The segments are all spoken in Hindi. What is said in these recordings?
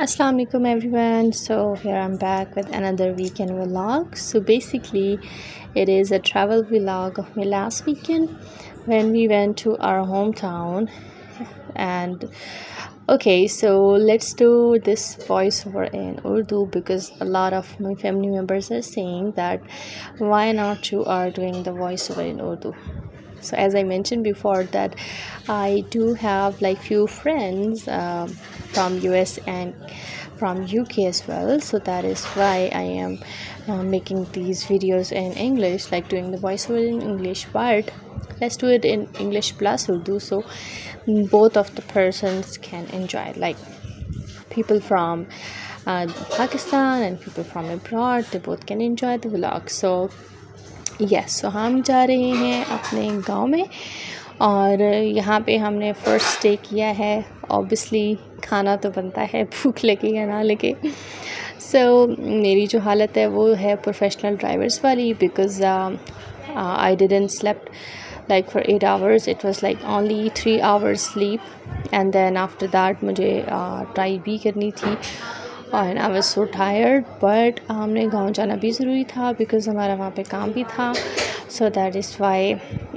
Assalamu alaikum everyone. So here I'm back with another weekend vlog. So basically it is a travel vlog of my last weekend when we went to our hometown. And okay, so let's do this voiceover in Urdu because a lot of my family members are saying that why not you are doing the voiceover in Urdu. So as I mentioned before that I do have like few friends from US and from UK as well, so that is why I am making these videos in English, like doing the voiceover in English, but let's do it in English plus Urdu so both of the persons can enjoy, like people from Pakistan and people from abroad, they both can enjoy the vlog. So yes, so हम जा रहे हैं अपने गांव में और यहाँ पे हमने फ़र्स्ट स्टे किया है. ऑब्वियसली खाना तो बनता है, भूख लगे या ना लगे. सो मेरी जो हालत है वो है प्रोफेशनल ड्राइवर्स वाली, because I didn't slept like for 8 hours. It was like only 3 hours sleep and then after that मुझे ड्राइव भी करनी थी और I was so tired. But हमने गांव जाना भी ज़रूरी था बिकॉज़ हमारा वहाँ पे काम भी था. सो दैट इज़ वाई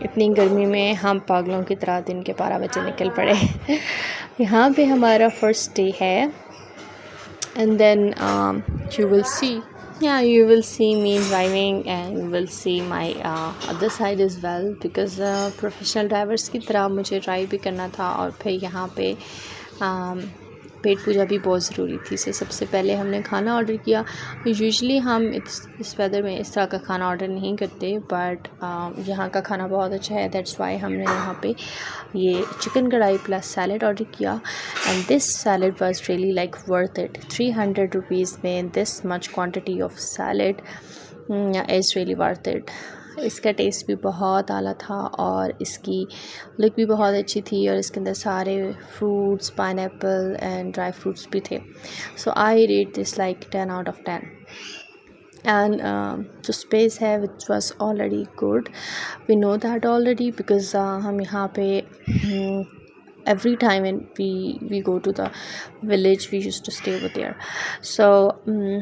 इतनी गर्मी में हम पागलों की तरह दिन के 12 बजे निकल पड़े. यहाँ पे हमारा फर्स्ट डे है and then you will see me driving and you will see my other side as well because professional drivers की तरह मुझे ड्राइव भी करना था और फिर यहाँ पे पेट पूजा भी बहुत ज़रूरी थी. सो सबसे पहले हमने खाना ऑर्डर किया. यूजुअली हम इस वेदर में इस तरह का खाना ऑर्डर नहीं करते, बट यहाँ का खाना बहुत अच्छा है. दैट्स वाई हमने यहाँ पे ये chicken kadai plus salad order किया and this salad was really like worth it. 300 rupees में this much quantity of salad is really worth it. इसका टेस्ट भी बहुत आला था और इसकी लुक भी बहुत अच्छी थी और इसके अंदर सारे fruits, pineapple and dry fruits भी थे. So I rate this like 10 out of 10. And जो स्पेस है which was already good. We know that already because हम यहाँ पे every time when we go to the village we used to stay over there. So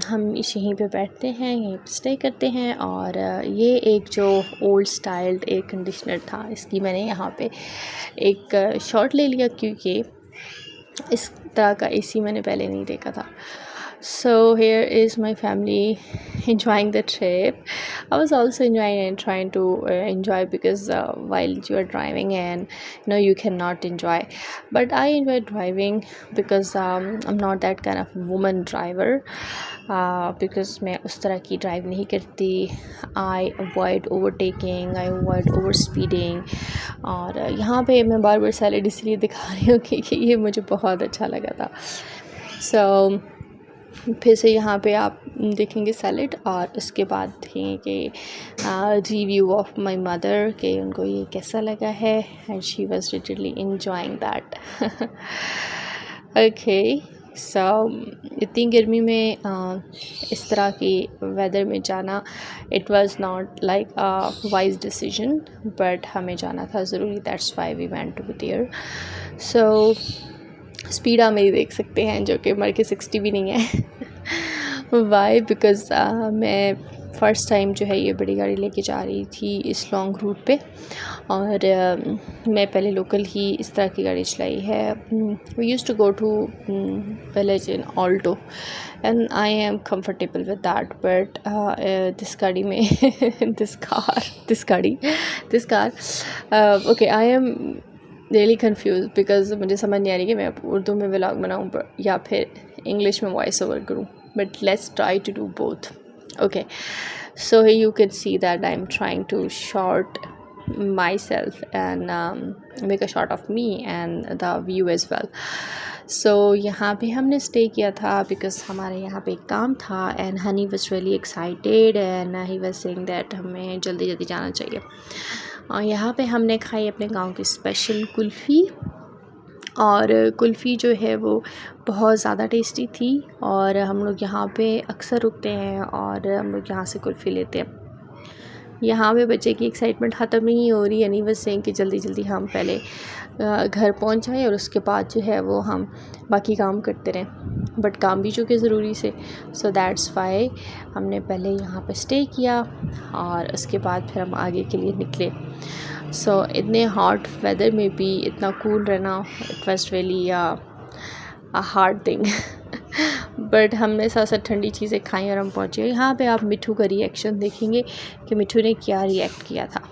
हम यहीं पे बैठते हैं, यहीं पे स्टे करते हैं. और ये एक जो ओल्ड स्टाइल्ड एयर कंडीशनर था, इसकी मैंने यहाँ पे एक शॉट ले लिया क्योंकि इस तरह का एसी मैंने पहले नहीं देखा था. So here is my family enjoying the trip. I was also enjoying and trying to enjoy because while you are driving and you cannot enjoy, but I enjoy driving because I'm not that kind of woman driver because मैं उस तरह की ड्राइव नहीं करती. I avoid overtaking, I avoid overspeeding. और यहाँ पे मैं बार बार सैलड इसलिए दिखा रही हूँ कि ये मुझे बहुत अच्छा लगा था. So फिर से यहाँ पे आप देखेंगे सैलड और उसके बाद देखेंगे कि रिव्यू ऑफ माय मदर कि उनको ये कैसा लगा है and she was literally enjoying that. Okay, so इतनी गर्मी में इस तरह की वेदर में जाना it was not like a wise decision, but हमें जाना था ज़रूरी. That's why we went to there. So speed आप मेरी देख सकते हैं जो कि मर के 60 भी नहीं है. वाई बिकॉज़ मैं फ़र्स्ट टाइम जो है ये बड़ी गाड़ी लेके जा रही थी इस लॉन्ग रूट पे और मैं पहले लोकल ही इस तरह की गाड़ी चलाई है. We used to go to village in Alto and I am comfortable with that, but this गाड़ी में this car okay, I am really confuse because मुझे समझ नहीं आ रही कि मैं उर्दू में व्लॉग बनाऊँ या फिर इंग्लिश में वॉइस ओवर करूँ, but let's try to do both. Okay, so you can see that I am trying to shot myself and make a shot of me and the view as well. So यहाँ पे हमने स्टे किया था बिकॉज़ हमारे यहाँ पे एक काम था and Honey was really excited and he was saying that हमें जल्दी जल्दी जाना चाहिए. और यहाँ पे हमने खाई अपने गांव की स्पेशल कुल्फ़ी और कुल्फ़ी जो है वो बहुत ज़्यादा टेस्टी थी और हम लोग यहाँ पे अक्सर रुकते हैं और हम लोग यहाँ से कुल्फ़ी लेते हैं. यहाँ पे बच्चे की एक्साइटमेंट ख़त्म नहीं हो रही. यानी बस सेइंग कि जल्दी जल्दी हम पहले घर पहुंच जाए और उसके बाद जो है वो हम बाकी काम करते रहें, बट काम भी चूँकि ज़रूरी से, सो दैट्स वाई हमने पहले यहाँ पे स्टे किया और उसके बाद फिर हम आगे के लिए निकले। सो इतने हॉट वेदर में भी इतना कूल रहना, it was really a hard thing but हमने साथ साथ ठंडी चीज़ें खाई और हम पहुँचे। यहाँ पे आप मिठू का रिएक्शन देखेंगे कि मिठू ने क्या रिएक्ट किया था।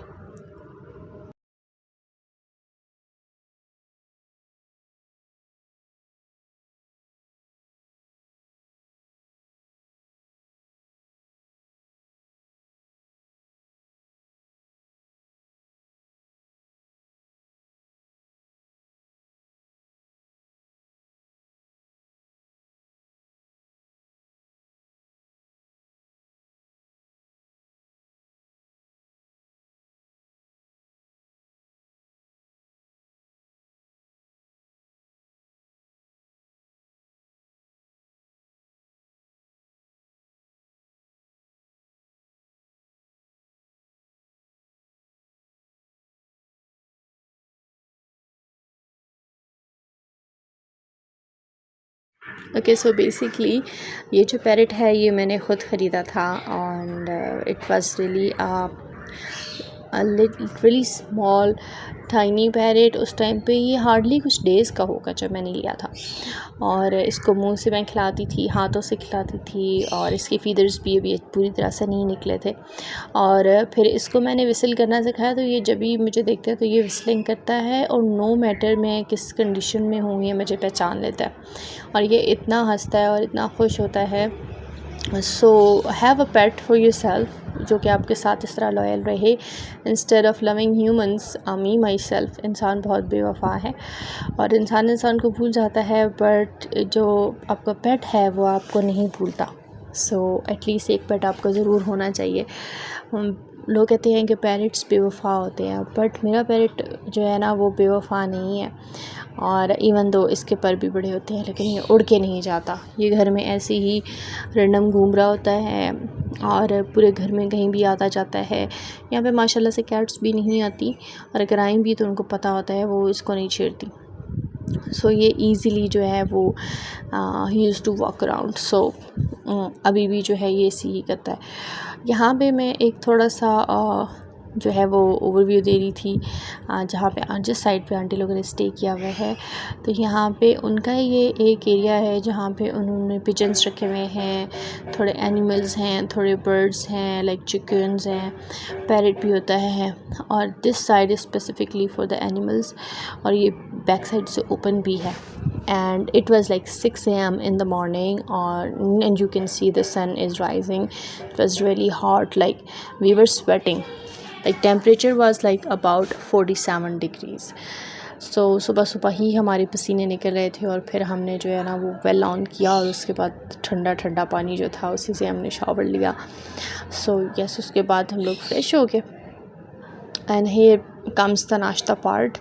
ओके, सो बेसिकली ये जो पैरेट है ये मैंने ख़ुद ख़रीदा था और it was really really small tiny parrot. उस टाइम पे ये हार्डली कुछ डेज़ का होगा जब मैंने लिया था, और इसको मुंह से मैं खिलाती थी, हाथों से खिलाती थी, और इसके फीदर्स भी अभी पूरी तरह से नहीं निकले थे। और फिर इसको मैंने विसल करना सिखाया, तो ये जब भी मुझे देखता है तो ये विस्लिंग करता है और नो मैटर मैं किस कंडीशन में हूँ ये मुझे पहचान लेता है, और ये इतना हंसता है और इतना खुश होता है। So have a pet for your self जो कि आपके साथ इस तरह लॉयल रहे, instead of loving humans me my self. इंसान बहुत बेवफा है और इंसान को भूल जाता है, बट जो आपका पेट है वो आपको नहीं भूलता। सो एटलीस्ट एक पेट आपका ज़रूर होना चाहिए। लोग कहते हैं कि पैरट्स बेवफा होते हैं, बट मेरा पैरट जो है ना वो बेवफा नहीं है, और इवन दो इसके पर भी बड़े होते हैं लेकिन ये उड़ के नहीं जाता। ये घर में ऐसे ही रैंडम घूम रहा होता है और पूरे घर में कहीं भी आता जाता है। यहाँ पे माशाल्लाह से कैट्स भी नहीं आती, और अगर आएँ भी तो उनको पता होता है वो इसको नहीं छेड़ती। सो ये इजीली जो है वो ही यूज़ टू वॉक अराउंड। सो अभी भी जो है ये ऐसे ही करता है। यहाँ पे मैं एक थोड़ा सा जो है वो ओवरव्यू दे रही थी जहाँ पे जिस साइड पे आंटी लोगों ने स्टे किया हुआ है। तो यहाँ पे उनका ये एक एरिया है जहाँ पे उन्होंने पिजन्स रखे हुए हैं, थोड़े एनिमल्स हैं, थोड़े बर्ड्स हैं, लाइक चिकन्स हैं, पैरट भी होता है, और this side is specifically for the animals, और ये बैक साइड से ओपन भी है। And it was like 6 a.m. in the morning, and you can see the sun is rising. It was really hot, like we were sweating, like temperature was like about 47 degrees. So सुबह सुबह ही हमारे पसीने निकल रहे थे, और फिर हमने जो है ना वो वेल ऑन किया, और उसके बाद ठंडा ठंडा पानी जो था उसी से हमने शावर लिया। सो यस, उसके बाद हम लोग फ्रेश हो गए। And here comes the nashta part.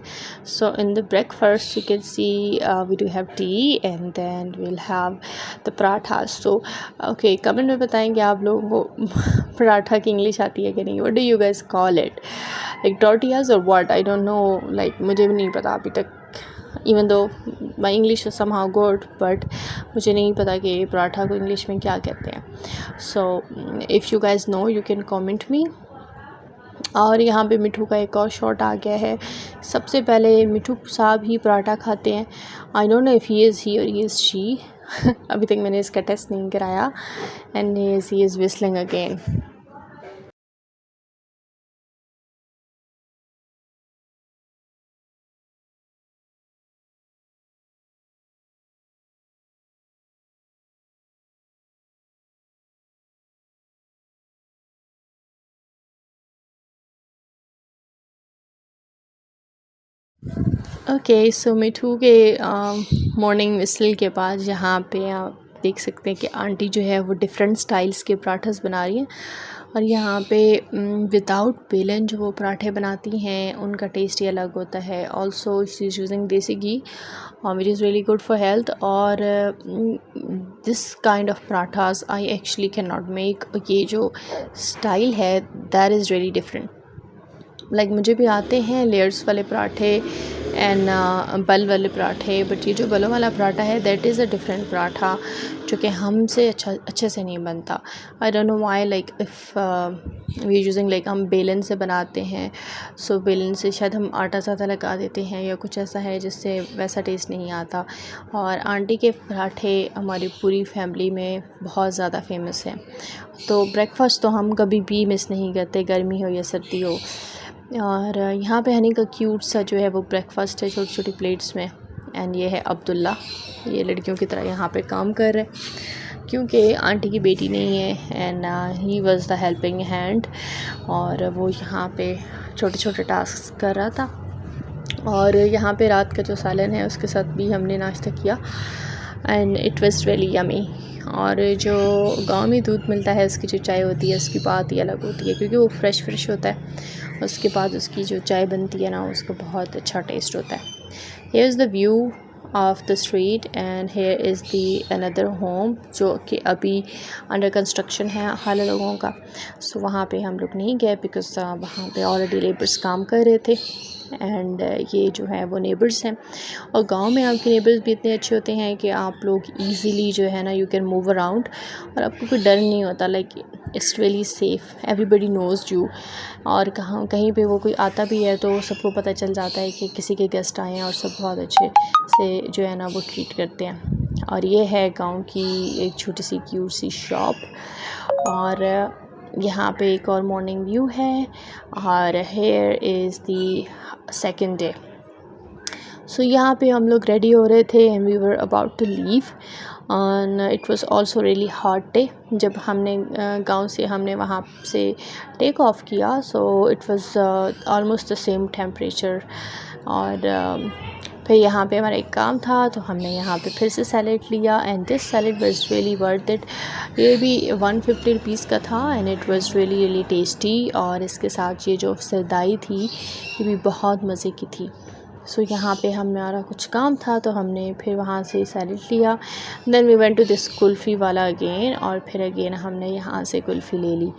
So in the breakfast you can see we do have tea, and then we'll have the parathas. So okay, comment में बताएंगे आप लोगों को पराठा की इंग्लिश आती है कि नहीं। What do you guys call it, like tortillas or what? I don't know, like मुझे भी नहीं पता अभी तक, even though my English is somehow good, but मुझे नहीं पता कि पराठा को इंग्लिश में क्या कहते हैं। So if you guys know you can comment me। और यहाँ पे मिठू का एक और शॉट आ गया है। सबसे पहले मिठू साहब ही पराठा खाते हैं। I don't know if he is he और ही इज़ शी अभी तक मैंने इसका टेस्ट नहीं कराया। And he is whistling again. Okay, so Mithu के मॉर्निंग विसल के बाद यहाँ पे आप देख सकते हैं कि आंटी जो है वो डिफरेंट स्टाइल्स के पराठas बना रही हैं, और यहाँ पे विदाउट बेलन जो वो पराठे बनाती हैं उनका टेस्ट ही अलग होता है। Also she is using desi ghee which is really good for health. और this kind of parathas I actually can not make. ये जो स्टाइल है that is really different. Like मुझे भी आते हैं लेयर्स वाले पराठे एंड बल वाले पराठे, बट ये जो बलों वाला पराठा है that is a different paratha जो कि हमसे अच्छे से नहीं बनता। I don't know why, like if we using, like हम बेलन से बनाते हैं, सो बेलन से शायद हम आटा ज़्यादा लगा देते हैं या कुछ ऐसा है जिससे वैसा टेस्ट नहीं आता। और आंटी के पराठे हमारी पूरी फैमिली में बहुत ज़्यादा फेमस हैं। तो ब्रेकफास्ट तो हम कभी भी मिस नहीं करते, गर्मी हो या सर्दी हो। और यहाँ पे हनी का क्यूट सा जो है वो ब्रेकफास्ट है छोटी छोटी प्लेट्स में। एंड ये है अब्दुल्ला, ये लड़कियों की तरह यहाँ पे काम कर रहे हैं क्योंकि आंटी की बेटी नहीं है। And he was the helping hand, और वो यहाँ पे छोटे छोटे टास्क कर रहा था। और यहाँ पे रात का जो सालन है उसके साथ भी हमने नाश्ता किया and it was really yummy. और जो गांव में दूध मिलता है उसकी जो चाय होती है उसकी बात ही अलग होती है क्योंकि वो फ्रेश होता है। उसके बाद उसकी जो चाय बनती है ना उसका बहुत अच्छा टेस्ट होता है। Here is the view of the street and hair is the another home जो कि अभी अंडर कंस्ट्रक्शन है हाल लोगों का। सो वहाँ पे हम लोग नहीं गए बिकॉज वहाँ पे ऑलरेडी लेबर्स काम कर रहे थे। एंड ये जो है वो नेबर्स हैं, और गांव में आपके नेबर्स भी इतने अच्छे होते हैं कि आप लोग इजीली जो है ना यू कैन मूव अराउंड और आपको कोई डर नहीं होता। Like it's really safe, everybody nose you. और कहीं पे वो कोई आता भी है तो सबको पता चल जाता है कि किसी के गेस्ट आए हैं, और सब बहुत अच्छे से जो है ना वो ट्रीट करते हैं। और ये है गाँव की एक छोटी सी क्यूट सी शॉप। और यहाँ पे एक और मॉर्निंग व्यू है। और here is the second day. So यहाँ पे हम लोग रेडी हो रहे थे and we were about to leave. And it was also really hot day. जब हमने गांव से हमने वहाँ से टेक ऑफ किया so it was almost the same temperature. और फिर यहाँ पे हमारा एक काम था तो हमने यहाँ पे फिर से सैलेड लिया and this salad was really worth it. ये भी 150 रुपीज़ का था and it was really tasty. और इसके साथ ये जो सरदाई थी ये भी बहुत मज़े की थी। सो यहाँ पे हमारा कुछ काम था तो हमने फिर वहाँ से सैलेड लिया। Then we went to this kulfi वाला अगेन, और फिर अगेन हमने यहाँ से कुल्फ़ी ले ली।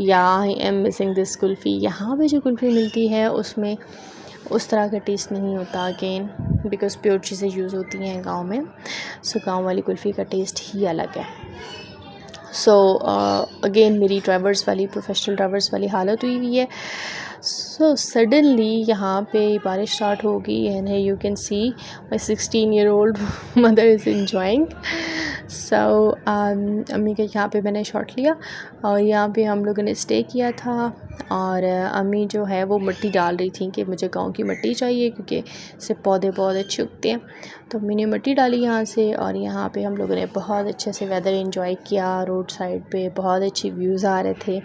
या I am missing this kulfi. यहाँ पे जो कुल्फ़ी मिलती है उसमें उस तरह का टेस्ट नहीं होता अगेन बिकॉज़ प्योर चीज़ें यूज़ होती हैं गांव में। सो गांव वाली कुल्फ़ी का टेस्ट ही अलग है। सो अगेन मेरी प्रोफेशनल ड्राइवर्स वाली हालत हुई है। सो सडनली यहाँ पे बारिश स्टार्ट होगी and you can C my 16-year-old mother is enjoying। सो अम्मी के यहाँ पे मैंने शॉट लिया और यहाँ पे हम लोगों ने स्टे किया था। और अम्मी जो है वो मिट्टी डाल रही थी कि मुझे गांव की मिट्टी चाहिए क्योंकि इससे पौधे बहुत अच्छे उगते हैं। तो मैंने मिट्टी डाली यहाँ से, और यहाँ पे हम लोगों ने बहुत अच्छे से वेदर एंजॉय किया। रोड साइड पे बहुत अच्छे व्यूज़ आ रहे थे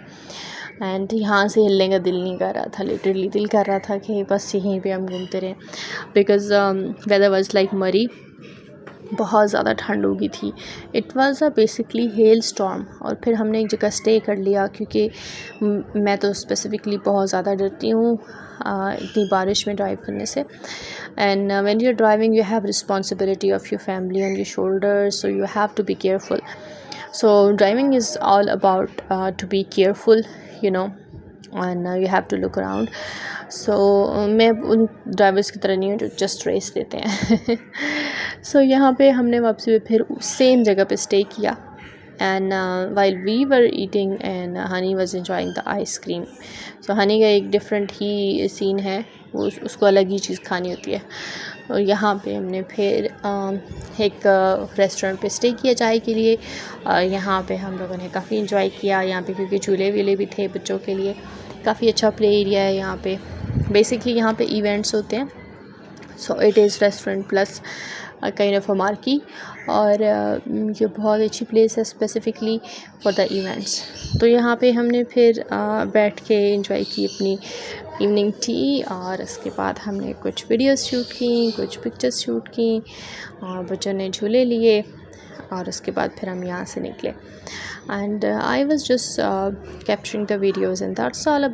एंड यहाँ से हिलने का दिल नहीं कर रहा था। लिटरली दिल कर रहा था कि बस यहीं पे हम घूमते रहें बिकॉज़ वेदर वाज लाइक मरी। बहुत ज़्यादा ठंड हो गई थी। It was a basically hello storm. और फिर हमने एक जगह स्टे कर लिया क्योंकि मैं तो स्पेसिफ़िकली बहुत ज़्यादा डरती हूँ इतनी बारिश में ड्राइव करने से। And when you are driving you have responsibility of your family on your shoulders, so you have to be careful. So driving is all about to be careful you know, and you have to look around. So मैं उन ड्राइवर्स की तरह नहीं हूँ जो जस्ट रेस देते हैं। सो यहाँ पे हमने वापसी में फिर सेम जगह पे स्टे किया and while we were eating and Honey was enjoying the ice cream. So Honey का एक डिफरेंट ही सीन है, वो उसको अलग ही चीज़ खानी होती है। और यहाँ पे हमने फिर एक रेस्टोरेंट पे स्टे किया चाय के लिए। यहाँ पे हम लोगों ने काफ़ी इंजॉय किया यहाँ पे क्योंकि झूले वीले भी थे बच्चों के लिए। काफ़ी अच्छा प्ले एरिया है यहाँ पे। बेसिकली यहाँ पे इवेंट्स होते हैं। So it is restaurant plus kind of a marquee. और ये बहुत अच्छी प्लेस है स्पेसिफ़िकली फॉर द इवेंट्स। तो यहाँ पे हमने फिर बैठ के एंजॉय की अपनी इवनिंग टी, और उसके बाद हमने कुछ वीडियोस शूट की, कुछ पिक्चर्स शूट की, और बच्चों ने झूले लिए। और उसके बाद फिर हम यहाँ से निकले and I was just capturing the videos and that's all about.